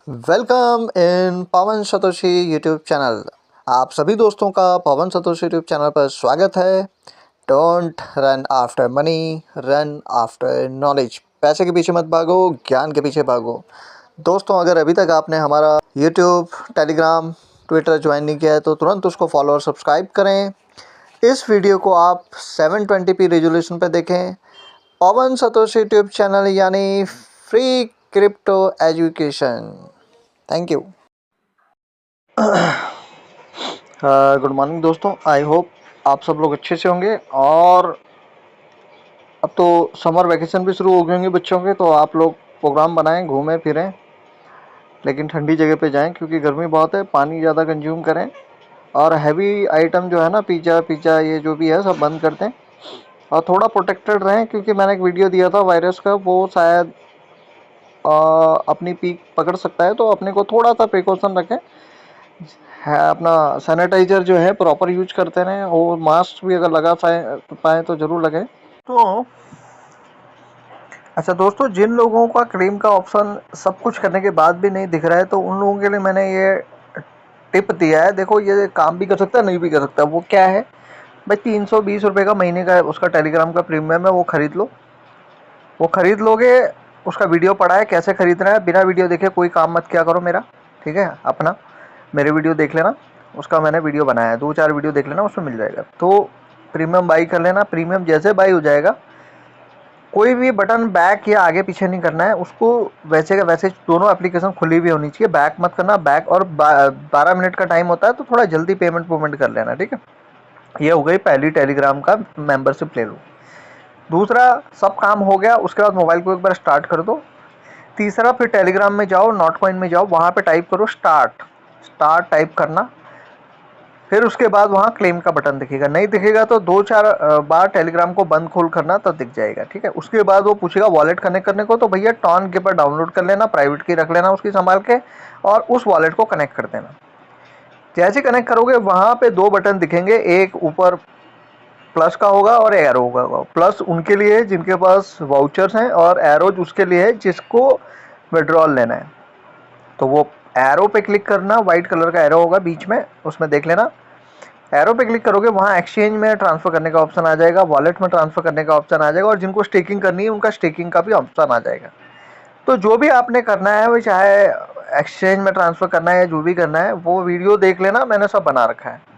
Welcome in Pawan Satoshi YouTube channel. आप सभी दोस्तों का पवन सतोशी यूट्यूब चैनल पर स्वागत है। Don't run after money, run after knowledge. पैसे के पीछे मत भागो, ज्ञान के पीछे भागो। दोस्तों, अगर अभी तक आपने हमारा यूट्यूब, टेलीग्राम, ट्विटर ज्वाइन नहीं किया है तो तुरंत उसको फॉलो और सब्सक्राइब करें। इस वीडियो को आप 720p रेजोल्यूशन पर देखें। पवन सतोशी यूट्यूब चैनल यानी free crypto education. Thank you. Good morning दोस्तों, आई होप आप सब लोग अच्छे से होंगे। और अब तो समर वैकेशन भी शुरू हो गए होंगे बच्चों के, तो आप लोग प्रोग्राम बनाएं, घूमें फिरें, लेकिन ठंडी जगह पे जाएं क्योंकि गर्मी बहुत है। पानी ज़्यादा कंज्यूम करें और हैवी आइटम जो है ना, पिज़्ज़ा ये जो भी है सब बंद कर दें और थोड़ा प्रोटेक्टेड रहें, क्योंकि मैंने एक वीडियो दिया था वायरस का, वो शायद अपनी पीक पकड़ सकता है। तो अपने को थोड़ा सा प्रिकॉशन रखें, है अपना सैनिटाइजर जो है प्रॉपर यूज करते रहें, और मास्क भी अगर लगा पाए तो ज़रूर लगाएं। तो अच्छा दोस्तों, जिन लोगों का क्लेम का ऑप्शन सब कुछ करने के बाद भी नहीं दिख रहा है, तो उन लोगों के लिए मैंने ये टिप दिया है। देखो, ये काम भी कर सकता है, नहीं भी कर सकता। वो क्या है भाई, 320 रुपये का महीने का उसका टेलीग्राम का प्रीमियम है, वो ख़रीद लो। वो ख़रीद लोगे, उसका वीडियो पड़ा है कैसे ख़रीदना है। बिना वीडियो देखे कोई काम मत किया करो मेरा, ठीक है। अपना मेरे वीडियो देख लेना, उसका मैंने वीडियो बनाया है, 2-4 वीडियो देख लेना, उसमें मिल जाएगा। तो प्रीमियम बाई कर लेना। प्रीमियम जैसे बाई हो जाएगा, कोई भी बटन बैक या आगे पीछे नहीं करना है उसको, वैसे का वैसे दोनों एप्लीकेशन खुली हुई होनी चाहिए। बैक मत करना। बैक और 12 मिनट का टाइम होता है, तो थोड़ा जल्दी पेमेंट कर लेना, ठीक है। ये हो गई पहली टेलीग्राम का मेंबरशिप ले लो। दूसरा, सब काम हो गया, उसके बाद मोबाइल को एक बार स्टार्ट कर दो। तीसरा, फिर टेलीग्राम में जाओ, नोट कॉइन में जाओ, वहाँ पे टाइप करो स्टार्ट टाइप करना। फिर उसके बाद वहाँ क्लेम का बटन दिखेगा। नहीं दिखेगा तो 2-4 बार टेलीग्राम को बंद खोल करना, तो दिख जाएगा, ठीक है। उसके बाद वो पूछेगा वॉलेट कनेक्ट करने को, तो भैया टॉन के पर डाउनलोड कर लेना, प्राइवेट की रख लेना उसकी संभाल के, और उस वॉलेट को कनेक्ट कर देना। जैसे कनेक्ट करोगे, वहाँ पे 2 बटन दिखेंगे, एक ऊपर प्लस का होगा और एरो होगा। प्लस उनके लिए जिनके पास वाउचर्स हैं, और एरोज उसके लिए है जिसको विड्रॉल लेना है। तो वो एरो पे क्लिक करना, वाइट कलर का एरो होगा बीच में, उसमें देख लेना। एरो पे क्लिक करोगे, वहाँ एक्सचेंज में ट्रांसफ़र करने का ऑप्शन आ जाएगा, वॉलेट में ट्रांसफ़र करने का ऑप्शन आ जाएगा, और जिनको स्टेकिंग करनी है उनका स्टेकिंग का भी ऑप्शन आ जाएगा। तो जो भी आपने करना है, वो चाहे एक्सचेंज में ट्रांसफ़र करना है या जो भी करना है, वो वीडियो देख लेना, मैंने सब बना रखा है।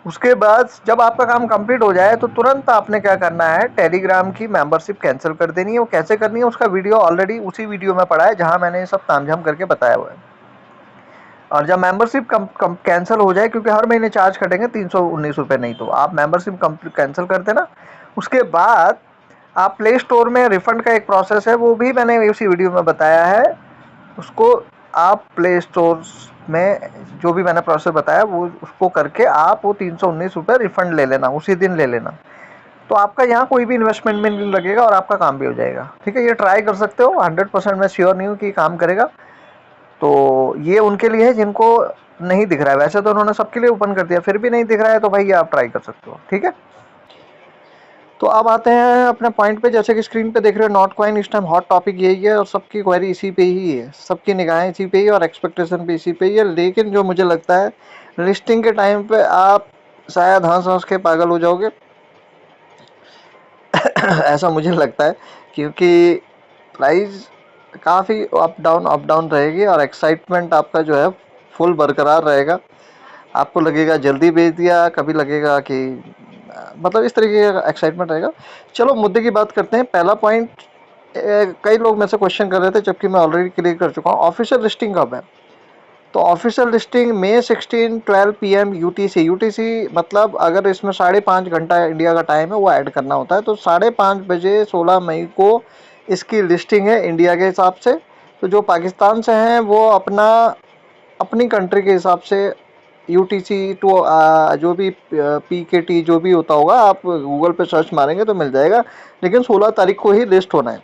उसके बाद जब आपका काम कंप्लीट हो जाए, तो तुरंत आपने क्या करना है, टेलीग्राम की मेंबरशिप कैंसिल कर देनी है। वो कैसे करनी है, उसका वीडियो ऑलरेडी उसी वीडियो में पड़ा है जहाँ मैंने ये सब तामझाम करके बताया हुआ है। और जब मेंबरशिप कैंसिल हो जाए, क्योंकि हर महीने चार्ज कटेंगे 319 रुपये, नहीं तो आप मेंबरशिप कैंसिल कर देना। उसके बाद आप प्ले स्टोर में रिफ़ंड का एक प्रोसेस है, वो भी मैंने उसी वीडियो में बताया है। उसको आप प्ले स्टोर में जो भी मैंने प्रोसेस बताया, वो उसको करके आप वो 319 रुपये रिफ़ंड ले लेना, उसी दिन ले लेना। तो आपका यहाँ कोई भी इन्वेस्टमेंट में नहीं लगेगा और आपका काम भी हो जाएगा, ठीक है। ये ट्राई कर सकते हो। 100% मैं श्योर नहीं हूँ कि काम करेगा। तो ये उनके लिए है जिनको नहीं दिख रहा है। वैसे तो उन्होंने सबके लिए ओपन कर दिया, फिर भी नहीं दिख रहा है, तो भाई ये आप ट्राई कर सकते हो, ठीक है। तो अब आते हैं अपने पॉइंट पे। जैसे कि स्क्रीन पे देख रहे हो, नॉट कॉइन इस टाइम हॉट टॉपिक यही है, और सबकी क्वेरी इसी पे ही है, सबकी निगाहें इसी पे ही और एक्सपेक्टेशन भी इसी पे ही है। लेकिन जो मुझे लगता है, लिस्टिंग के टाइम पे आप शायद हंस हंस के पागल हो जाओगे। ऐसा मुझे लगता है, क्योंकि प्राइस काफ़ी अप डाउन रहेगी, और एक्साइटमेंट आपका जो है फुल बरकरार रहेगा। आपको लगेगा जल्दी बेच दिया, कभी लगेगा कि मतलब इस तरीके का एक्साइटमेंट रहेगा। चलो मुद्दे की बात करते हैं। पहला पॉइंट, कई लोग मेरे से क्वेश्चन कर रहे थे, जबकि मैं ऑलरेडी क्लियर कर चुका हूँ। ऑफिशियल लिस्टिंग कब है? तो ऑफिशियल लिस्टिंग मई 16 12 PM यूटीसी। मतलब अगर इसमें 5.5 घंटा इंडिया का टाइम है, वो ऐड करना होता है। तो 5:30 बजे 16 मई को इसकी लिस्टिंग है इंडिया के हिसाब से। तो जो पाकिस्तान से हैं वो अपनी कंट्री के हिसाब से यूटीसी टू जो भी PKT जो भी होता होगा, आप गूगल पे सर्च मारेंगे तो मिल जाएगा। लेकिन 16 तारीख को ही लिस्ट होना है।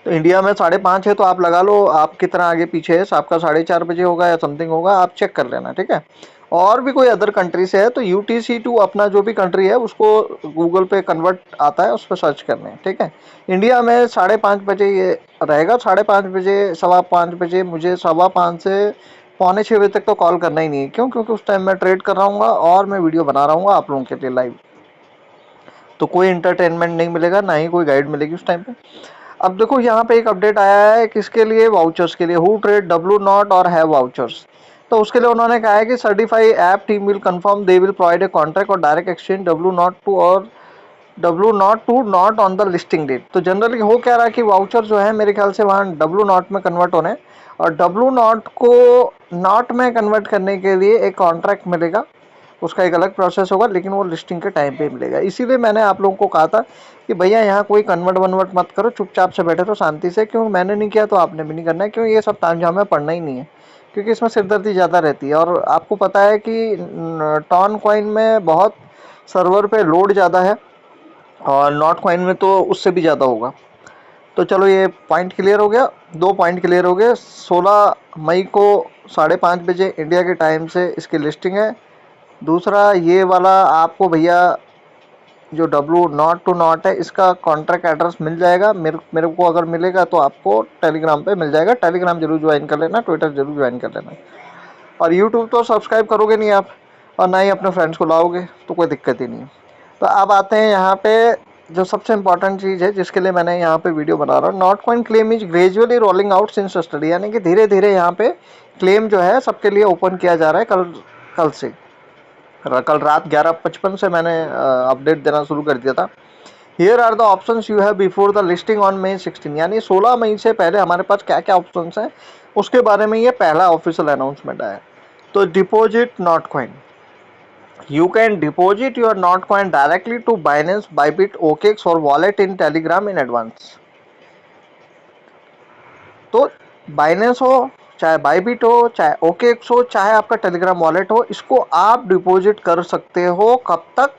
तो इंडिया में 5:30 है, तो आप लगा लो आप कितना आगे पीछे है। आपका 4:30 बजे होगा या समथिंग होगा, आप चेक कर लेना, ठीक है। और भी कोई अदर कंट्री से है तो UTC टू अपना जो भी कंट्री है उसको गूगल पे कन्वर्ट आता है, उस पर सर्च करने, ठीक है। इंडिया में 5:30 बजे ये रहेगा, 5:30 बजे 5:15 बजे मुझे 5:15 से पौने 6 बजे तक तो कॉल करना ही नहीं है। क्यों? क्योंकि उस टाइम मैं ट्रेड कर रहा हूँ और मैं वीडियो बना रहा हूँ आप लोगों के लिए लाइव, तो कोई इंटरटेनमेंट नहीं मिलेगा, ना ही कोई गाइड मिलेगी उस टाइम पे। अब देखो यहाँ पे एक अपडेट आया है, किसके लिए? वाउचर्स के लिए। हु ट्रेड डब्ल्यू नॉट और हैव वाउचर्स, तो उसके लिए उन्होंने कहा है कि certify app team will confirm they will provide a contract और direct exchange W not two और W not two not on the listing date. तो जनरली हो क्या रहा है कि वाउचर जो है मेरे ख्याल से वहाँ डब्ल्यू नॉट में कन्वर्ट होने, और डब्ल्यू नॉट को नॉट में कन्वर्ट करने के लिए एक कॉन्ट्रैक्ट मिलेगा, उसका एक अलग प्रोसेस होगा, लेकिन वो लिस्टिंग के टाइम पे मिलेगा। इसीलिए मैंने आप लोगों को कहा था कि भैया यहाँ कोई कन्वर्ट वन्वर्ट मत करो, चुपचाप से बैठे तो शांति से। क्यों? मैंने नहीं किया तो आपने भी नहीं करना है। क्यों? ये सब तामझाम में पढ़ना ही नहीं है, क्योंकि इसमें सिरदर्दी ज़्यादा रहती है। और आपको पता है कि टॉन कॉइन में बहुत सर्वर पे लोड ज़्यादा है, और नॉट कॉइन में तो उससे भी ज़्यादा होगा। तो चलो ये पॉइंट क्लियर हो गया, 2 पॉइंट क्लियर हो गए। 16 मई को 5:30 बजे इंडिया के टाइम से इसकी लिस्टिंग है। दूसरा ये वाला आपको भैया जो डब्ल्यू नॉट टू नॉट है, इसका कॉन्ट्रैक्ट एड्रेस मिल जाएगा। मेरे को अगर मिलेगा तो आपको टेलीग्राम पे मिल जाएगा। टेलीग्राम जरूर ज्वाइन कर लेना, ट्विटर जरूर ज्वाइन कर लेना, और यूट्यूब तो सब्सक्राइब करोगे नहीं आप, और ना ही अपने फ्रेंड्स को लाओगे, तो कोई दिक्कत ही नहीं है। तो अब आते हैं यहाँ पे जो सबसे इंपॉर्टेंट चीज़ है जिसके लिए मैंने यहाँ पे वीडियो बना रहा हूँ। Not coin claim is gradually rolling out since study, यानी कि धीरे धीरे यहाँ पे क्लेम जो है सबके लिए ओपन किया जा रहा है कल से। कल रात 11:55 से मैंने अपडेट देना शुरू कर दिया था। Here are the options you have before the listing on May 16, यानी 16 मई से पहले हमारे पास क्या क्या ऑप्शंस हैं उसके बारे में ये पहला ऑफिशियल अनाउंसमेंट आया। तो deposit not coin, you can deposit your Notcoin directly to Binance, Bybit, OKX और wallet in Telegram in advance. तो बाइनेंस हो, चाहे बाइबिट हो, चाहे OKX हो, चाहे आपका टेलीग्राम वॉलेट हो, इसको आप डिपॉजिट कर सकते हो। कब तक?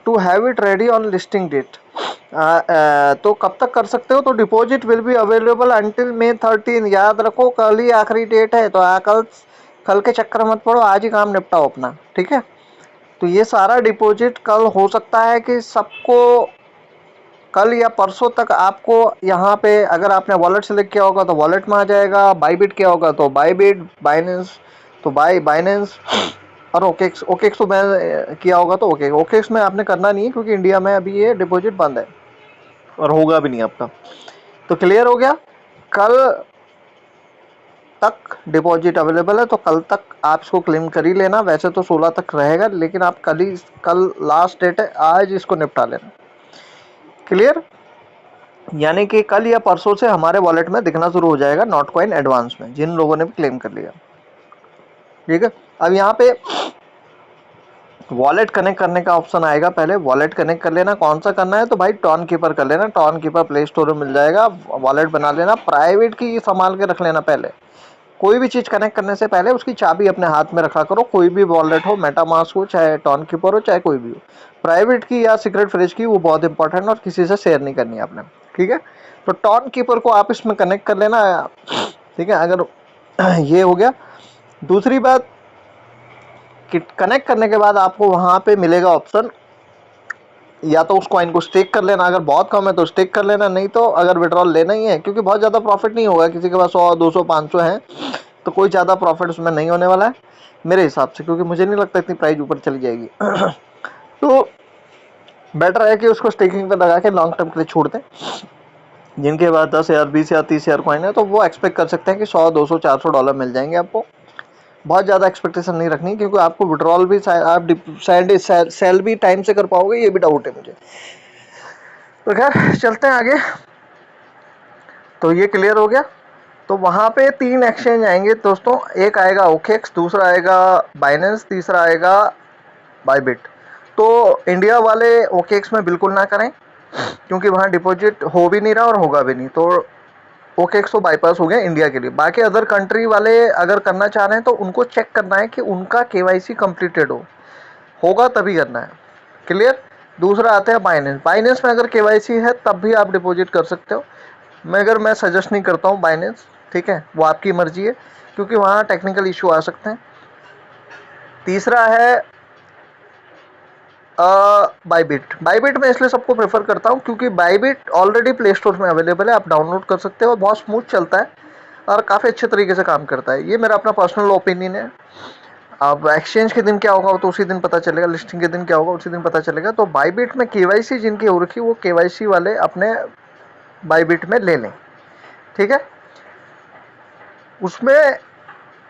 To have it ready on listing date. तो कब तक कर सकते हो? तो deposit will be available until May 13। याद रखो कल ही आखिरी डेट है, तो कल के चक्कर मत पड़ो, आज ही काम निपटाओ अपना, ठीक है। तो ये सारा डिपॉजिट कल हो सकता है कि सबको कल या परसों तक आपको यहाँ पे, अगर आपने वॉलेट सेलेक्ट किया होगा तो वॉलेट में आ जाएगा, बाइबिट किया होगा तो बाइबिट, बाइनेंस तो बाइनेंस, और ओकेक्स तो मैं किया होगा तो ओकेक्स में आपने करना नहीं है, क्योंकि इंडिया में अभी ये डिपॉजिट बंद है और होगा भी नहीं आपका। तो क्लियर हो गया, कल तक डिपॉजिट अवेलेबल है, तो कल तक आप इसको क्लेम कर ही लेना। वैसे तो 16 तक रहेगा, लेकिन आप कल लास्ट डेट है, आज इसको निपटा लेना। क्लियर? यानी कि कल या परसों से हमारे वॉलेट में दिखना शुरू हो जाएगा नॉट कॉइन एडवांस में, जिन लोगों ने भी क्लेम कर लिया, ठीक है। अब यहाँ पे वॉलेट कनेक्ट करने का ऑप्शन आएगा, पहले वॉलेट कनेक्ट कर लेना। कौन सा करना है? तो भाई टॉन कीपर कर लेना, टॉन कीपर प्ले स्टोर में मिल जाएगा, वॉलेट बना लेना। प्राइवेट की संभाल के रख लेना, पहले कोई भी चीज़ कनेक्ट करने से पहले उसकी चाबी अपने हाथ में रखा करो। कोई भी वॉलेट हो, मेटामास्क हो, चाहे टॉन कीपर हो, चाहे कोई भी हो, प्राइवेट की या सीक्रेट फ्रेज की, वो बहुत इंपॉर्टेंट है और किसी से शेयर नहीं करनी है आपने, ठीक है। तो टॉन कीपर को आप इसमें कनेक्ट कर लेना, ठीक है। अगर ये हो गया, दूसरी बात कि कनेक्ट करने के बाद आपको वहाँ पे मिलेगा ऑप्शन, या तो उस कॉइन को स्टेक कर लेना, अगर बहुत कम है तो स्टेक कर लेना, नहीं तो अगर विड्रॉल लेना ही है, क्योंकि बहुत ज़्यादा प्रॉफिट नहीं होगा, किसी के पास 100, 200, 500 है तो कोई ज़्यादा प्रॉफिट उसमें नहीं होने वाला है मेरे हिसाब से, क्योंकि मुझे नहीं लगता इतनी प्राइस ऊपर चली जाएगी। तो बेटर है कि उसको स्टेकिंग पे लगा के लॉन्ग टर्म के लिए छोड़ दें। जिनके पास 10,000, 20,000, 30,000 कॉइन है, तो वो एक्सपेक्ट कर सकते हैं कि 100, 200, $400 मिल जाएंगे आपको। बहुत ज़्यादा एक्सपेक्टेशन नहीं रखनी, क्योंकि आपको विड्रॉल भी आप सेल भी टाइम से कर पाओगे, ये भी डाउट है मुझे। तो खैर चलते हैं आगे। तो ये क्लियर हो गया। तो वहाँ पे 3 एक्सचेंज आएंगे दोस्तों, एक आएगा OKX, दूसरा आएगा बाइनेंस, तीसरा आएगा बाइबिट। तो इंडिया वाले OKX में बिल्कुल ना करें, क्योंकि वहाँ डिपॉजिट हो भी नहीं रहा और होगा भी नहीं, तो OKX तो बाईपास हो गया इंडिया के लिए। बाकी अदर कंट्री वाले अगर करना चाह रहे हैं तो उनको चेक करना है कि उनका KYC कंप्लीटेड होगा तभी करना है। क्लियर? दूसरा आता है बाइनेंस। बाइनेंस में अगर KYC है तब भी आप डिपॉजिट कर सकते हो, मैं सजेस्ट नहीं करता हूँ बाइनेंस, ठीक है, वो आपकी मर्जी है, क्योंकि वहाँ टेक्निकल इशू आ सकते हैं। तीसरा है बाईबिट। बाईबिट मैं इसलिए सबको प्रेफर करता हूँ क्योंकि बाईबिट ऑलरेडी प्ले स्टोर में अवेलेबल है, आप डाउनलोड कर सकते हो और बहुत स्मूथ चलता है और काफ़ी अच्छे तरीके से काम करता है। ये मेरा अपना पर्सनल ओपिनियन है। अब एक्सचेंज के दिन क्या होगा वो तो उसी दिन पता चलेगा, लिस्टिंग के दिन क्या होगा उसी दिन पता चलेगा। तो बाईबिट में केवाईसी जिनकी हो रखी वो केवाईसी वाले अपने बाईबिट में ले लें, ठीक है। उसमें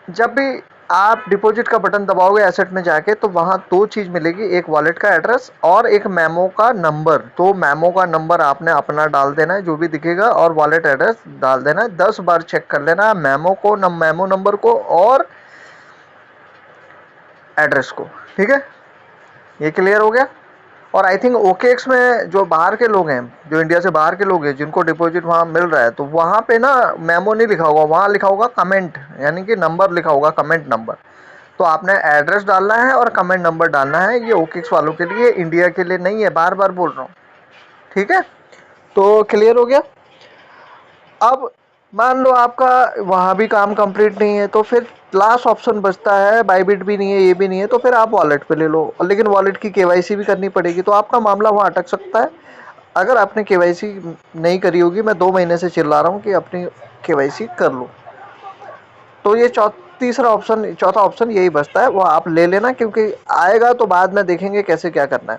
जब भी आप डिपॉजिट का बटन दबाओगे एसेट में जाके तो वहाँ दो चीज़ मिलेगी, एक वॉलेट का एड्रेस और एक मेमो का नंबर। तो मेमो का नंबर आपने अपना डाल देना है जो भी दिखेगा और वॉलेट एड्रेस डाल देना है। 10 बार चेक कर लेना है मेमो को, मेमो नंबर को और एड्रेस को, ठीक है। ये क्लियर हो गया। और आई थिंक ओकेएक्स में जो बाहर के लोग हैं, जो इंडिया से बाहर के लोग हैं जिनको डिपॉजिट वहाँ मिल रहा है, तो वहाँ पे ना मेमो नहीं लिखा होगा, वहाँ लिखा होगा कमेंट, यानी कि नंबर लिखा होगा, कमेंट नंबर। तो आपने एड्रेस डालना है और कमेंट नंबर डालना है। ये ओकेएक्स वालों के लिए, इंडिया के लिए नहीं है, बार बार बोल रहा हूँ, ठीक है। तो क्लियर हो गया। अब मान लो आपका वहाँ भी काम कंप्लीट नहीं है तो फिर लास्ट ऑप्शन बचता है, बाईबिट भी नहीं है, ये भी नहीं है, तो फिर आप वॉलेट पे ले लो। लेकिन वॉलेट की केवाईसी भी करनी पड़ेगी, तो आपका मामला वहाँ अटक सकता है। अगर आपने केवाईसी नहीं करी होगी, मैं 2 महीने से चिल्ला रहा हूँ कि अपनी केवाईसी कर लो, तो ये चौथा ऑप्शन यही बचता है, वो आप ले लेना, क्योंकि आएगा तो बाद में देखेंगे कैसे क्या करना है,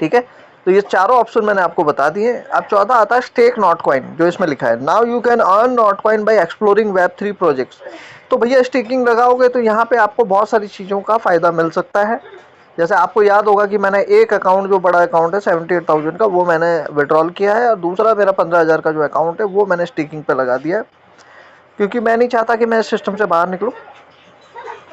ठीक है। तो ये चारों ऑप्शन मैंने आपको बता दिए। अब चौथा आता है स्टेक नॉट कॉइन, जो इसमें लिखा है now you can earn not coin bye exploring Web3 projects. तो भैया स्टेकिंग लगाओगे तो यहाँ पे आपको बहुत सारी चीज़ों का फ़ायदा मिल सकता है। जैसे आपको याद होगा कि मैंने एक अकाउंट, जो बड़ा अकाउंट है 78,000 का, वो मैंने विड्रॉल किया है और दूसरा मेरा 15,000 का जो अकाउंट है वो मैंने स्टेकिंग पे लगा दिया है, क्योंकि मैं नहीं चाहता कि मैं इस सिस्टम से बाहर निकलूँ।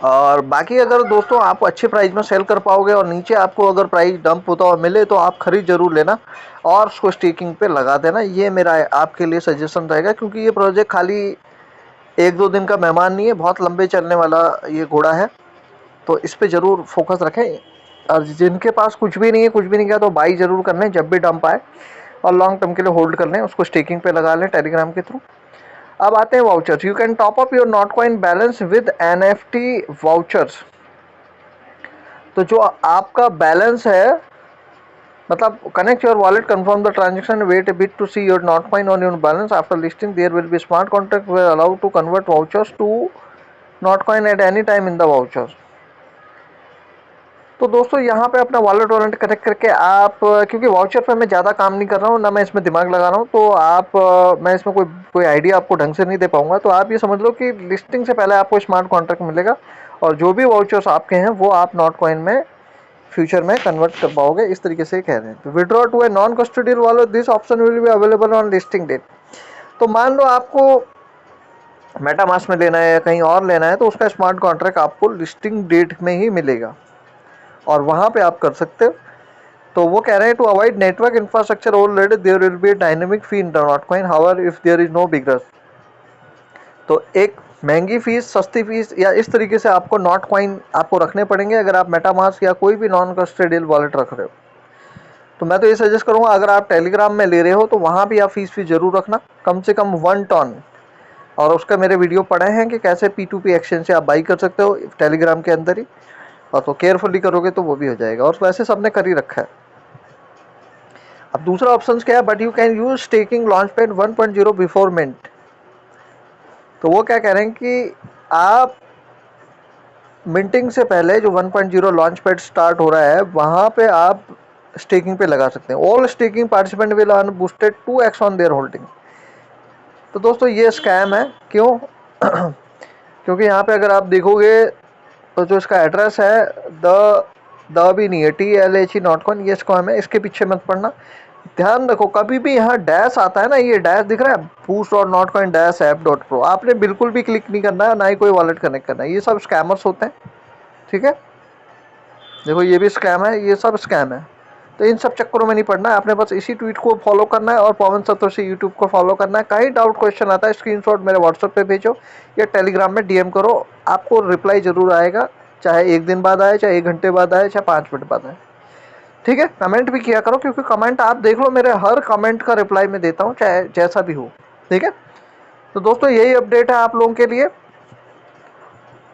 और बाकी अगर दोस्तों आप अच्छे प्राइस में सेल कर पाओगे और नीचे आपको अगर प्राइस डंप होता हुआ मिले तो आप खरीद जरूर लेना और उसको स्टेकिंग पे लगा देना। ये मेरा आपके लिए सजेशन रहेगा, क्योंकि ये प्रोजेक्ट खाली 1-2 दिन का मेहमान नहीं है, बहुत लंबे चलने वाला ये घोड़ा है। तो इस पे ज़रूर फोकस रखें। और जिनके पास कुछ भी नहीं है, कुछ भी नहीं किया, तो बाई ज़रूर कर लें जब भी डंप आए और लॉन्ग टर्म के लिए होल्ड कर लें, उसको स्टेकिंग पे लगा लें टेलीग्राम के थ्रू। अब आते हैं vouchers. You can top up your Notcoin balance with NFT vouchers. तो जो आपका बैलेंस है, मतलब connect your wallet, confirm the transaction, wait a bit to see your Notcoin on your balance after listing, there will be smart contract we allowed to convert vouchers to Notcoin at any time in the vouchers. तो दोस्तों यहाँ पे अपना wallet connect करके आप, क्योंकि voucher पे मैं ज़्यादा काम नहीं कर रहा हूँ, ना मैं इसमें दिमाग लगा रहा हूँ, तो आप मैं इसमें कोई आइडिया आपको ढंग से नहीं दे पाऊँगा। तो आप ये समझ लो कि लिस्टिंग से पहले आपको स्मार्ट कॉन्ट्रैक्ट मिलेगा और जो भी वाउचर्स आपके हैं वो आप नॉट कॉइन में फ्यूचर में कन्वर्ट कर पाओगे, इस तरीके से कह रहे हैं। तो withdraw to a non custodial wallet, this option will be available on listing date. तो मान लो आपको मेटामास्क में लेना है या कहीं और लेना है, तो उसका स्मार्ट कॉन्ट्रैक्ट आपको लिस्टिंग डेट में ही मिलेगा और वहाँ पे आप कर सकते हो। तो वो कह रहे हैं to avoid network infrastructure overload there will be dynamic fee in Notcoin, however if there is no beginners. तो एक महंगी फीस, सस्ती फीस या इस तरीके से आपको नॉट कॉइन आपको रखने पड़ेंगे अगर आप मेटामास्क या कोई भी नॉन कस्टोडियल वॉलेट रख रहे हो। तो मैं तो ये सजेस्ट करूँगा, अगर आप टेलीग्राम में ले रहे हो तो वहाँ भी आप फीस जरूर रखना, कम से कम 1 टन। और उसका मेरे वीडियो पड़े हैं कि कैसे P2P एक्सचेंज से आप बाई कर सकते हो टेलीग्राम के अंदर ही, और तो केयरफुली करोगे तो वो भी हो जाएगा। और वैसे सबने कर ही रखा है। अब दूसरा ऑप्शन क्या है, but you can use staking launchpad 1.0 before mint. तो वो क्या कह रहे हैं कि आप मिंटिंग से पहले जो 1.0 लॉन्च पैड स्टार्ट हो रहा है वहाँ पे आप स्टेकिंग पे लगा सकते हैं। All staking participant will earn boosted 2x on their holding. तो दोस्तों ये स्कैम है, क्यों? क्योंकि यहाँ पे अगर आप देखोगे तो जो इसका एड्रेस है द भी नहीं है, TLH नॉट कॉइन, ये स्कैम है, इसके पीछे मत पड़ना। ध्यान रखो, कभी भी यहाँ डैश आता है ना, ये डैश दिख रहा है बूस्ट और not coin dash app dot pro, आपने बिल्कुल भी क्लिक नहीं करना है, ना ही कोई वॉलेट कनेक्ट करना है। ये सब स्कैमर्स होते हैं, ठीक है। देखो ये भी स्कैम है, ये सब स्कैम है। तो इन सब चक्करों में नहीं पड़ना है, आपने बस इसी ट्वीट को फॉलो करना है और पवन सतोषी यूट्यूब को फॉलो करना है। कहीं डाउट क्वेश्चन आता है स्क्रीनशॉट मेरे व्हाट्सएप पे भेजो या टेलीग्राम में DM करो, आपको रिप्लाई जरूर आएगा, चाहे 1 दिन बाद आए, चाहे 1 घंटे बाद आए, चाहे 5 मिनट बाद आए, ठीक है। कमेंट भी किया करो, क्योंकि कमेंट आप देख लो, मेरे हर कमेंट का रिप्लाई मैं देता हूँ, चाहे जैसा भी हो, ठीक है। तो दोस्तों यही अपडेट है आप लोगों के लिए।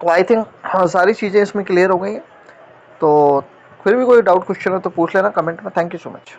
तो आई थिंक हाँ, सारी चीज़ें इसमें क्लियर हो गई हैं। तो फिर भी कोई डाउट क्वेश्चन है तो पूछ लेना कमेंट में। Thank you so much.